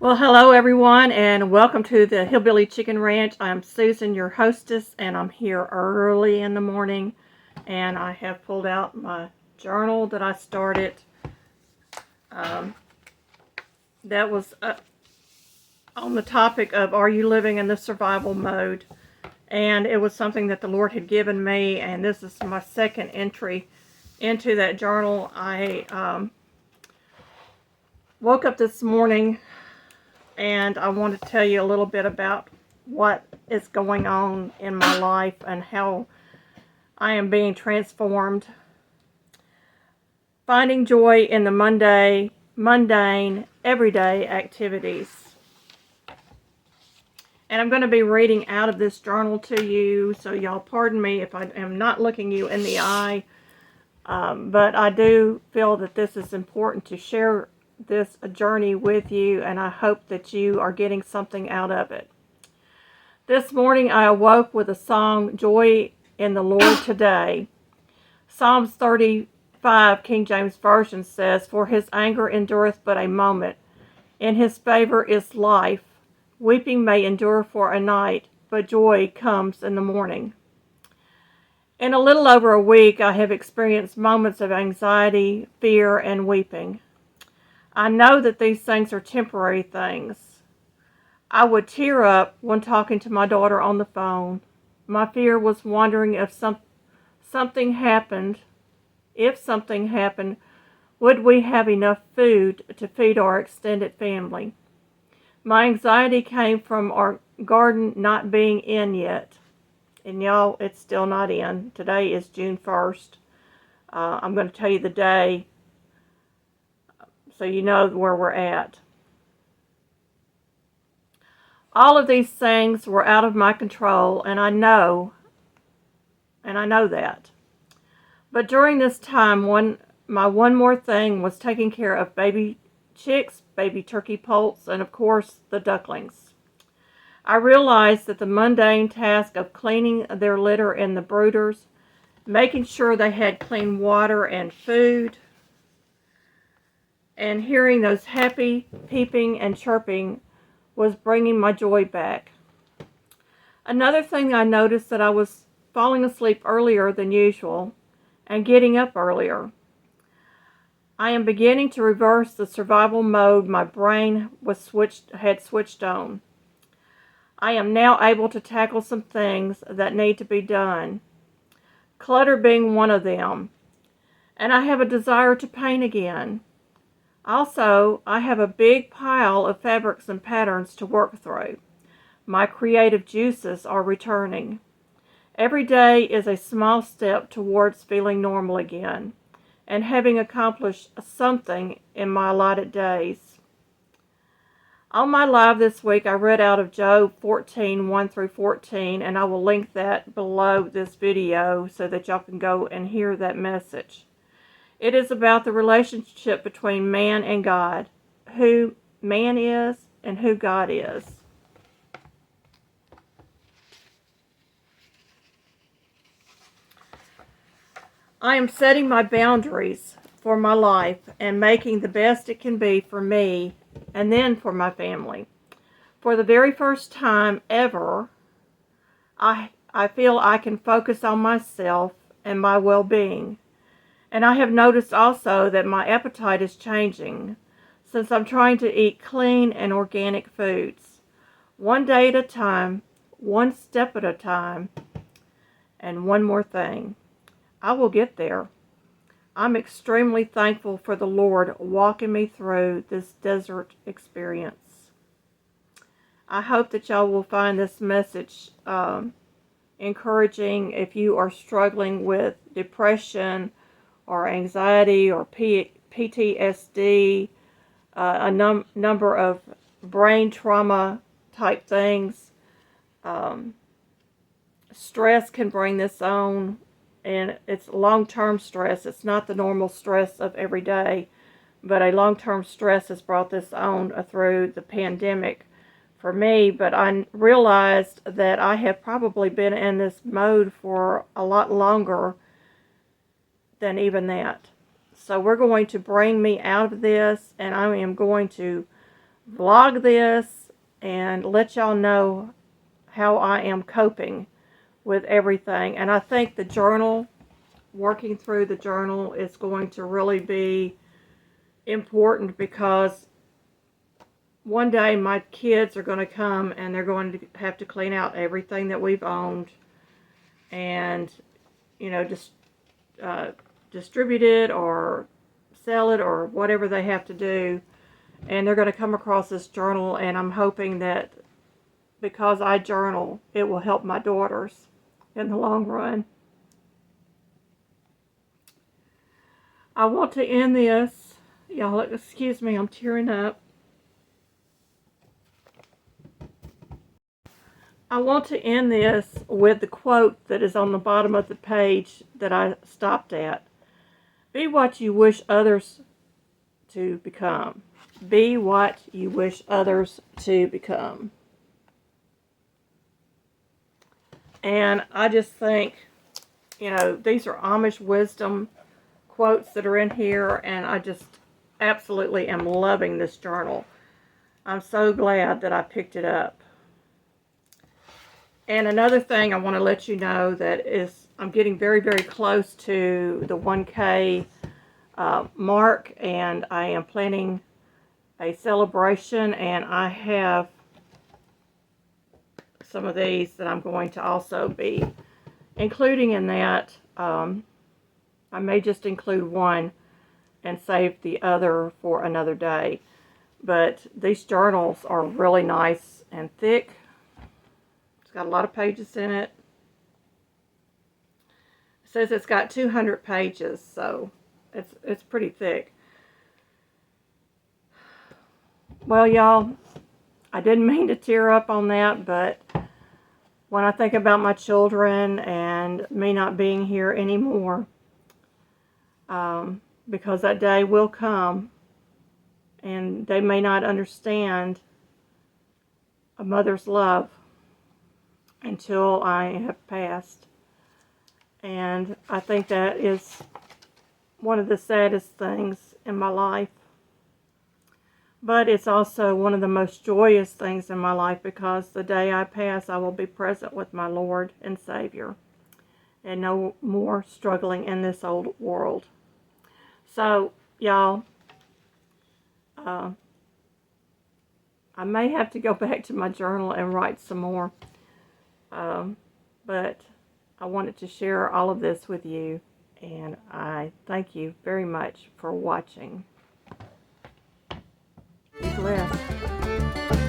Well, hello everyone, and welcome to the Hillbilly Chicken Ranch. I'm Susan, your hostess, and I'm here early in the morning. And I have pulled out my journal that I started. Um, that was on the topic of Are you living in the survival mode? And it was something that the Lord had given me, and this is my second entry into that journal. I woke up this morning and I want to tell you a little bit about what is going on in my life and how I am being transformed. Finding joy in the mundane, everyday activities. And I'm going to be reading out of this journal to you, so y'all pardon me if I am not looking you in the eye. But I do feel that this is important to share this journey with you, and I hope that you are getting something out of it. This morning I awoke with a song, Joy in the Lord Today. Psalms 35, King James Version says, For his anger endureth but a moment. In his favor is life. Weeping may endure for a night, but joy comes in the morning. In a little over a week, I have experienced moments of anxiety, fear, and weeping. I know that these things are temporary things. I would tear up when talking to my daughter on the phone. My fear was wondering if something happened. If something happened, would we have enough food to feed our extended family? My anxiety came from our garden not being in yet. And y'all, it's still not in. Today is June 1st. I'm going to tell you the day so you know where we're at. All of these things were out of my control, and I know that. But during this time, my one more thing was taking care of baby chicks, baby turkey poults, and of course the ducklings. I realized that the mundane task of cleaning their litter in the brooders, making sure they had clean water and food, and hearing those happy peeping and chirping was bringing my joy back. Another thing I noticed that I was falling asleep earlier than usual and getting up earlier. I am beginning to reverse the survival mode my brain had switched on. I am now able to tackle some things that need to be done, clutter being one of them, and I have a desire to paint again. Also, I have a big pile of fabrics and patterns to work through. My creative juices are returning. Every day is a small step towards feeling normal again and having accomplished something in my allotted days. On my live this week, I read out of Job 14, 1 through 14, and I will link that below this video so that y'all can go and hear that message. It is about the relationship between man and God, who man is and who God is. I am setting my boundaries for my life and making the best it can be for me and then for my family. For the very first time ever, I feel I can focus on myself and my well-being. And I have noticed also that my appetite is changing since I'm trying to eat clean and organic foods. One day at a time, one step at a time, and one more thing. I will get there. I'm extremely thankful for the Lord walking me through this desert experience. I hope that y'all will find this message encouraging if you are struggling with depression or anxiety or PTSD, a number of brain trauma type things. Stress can bring this on, and it's long-term stress. It's not the normal stress of every day, but a long-term stress has brought this on through the pandemic for me. But I realized that I have probably been in this mode for a lot longer than even that. So we're going to bring me out of this, and I am going to vlog this and let y'all know how I am coping with everything. And I think the journal, working through the journal, is going to really be important, because one day my kids are going to come and they're going to have to clean out everything that we've owned and, you know, just distribute it or sell it or whatever they have to do. And they're going to come across this journal, and I'm hoping that because I journal, it will help my daughters in the long run. I want to end this. Y'all, excuse me, I'm tearing up. I want to end this with the quote that is on the bottom of the page that I stopped at. Be what you wish others to become. Be what you wish others to become. And I just think, you know, these are Amish wisdom quotes that are in here, and I just absolutely am loving this journal. I'm so glad that I picked it up. And another thing I want to let you know that is I'm getting very, very close to the 1K mark, and I am planning a celebration, and I have some of these that I'm going to also be including in that. I may just include one and save the other for another day. But these journals are really nice and thick. It's got a lot of pages in it. It says it's got 200 pages, so it's pretty thick. Well, y'all, I didn't mean to tear up on that, but when I think about my children and me not being here anymore, because that day will come, and they may not understand a mother's love until I have passed. And I think that is one of the saddest things in my life. But it's also one of the most joyous things in my life, because the day I pass, I will be present with my Lord and Savior, and no more struggling in this old world. So, y'all, I may have to go back to my journal and write some more. But I wanted to share all of this with you, and I thank you very much for watching. Be blessed.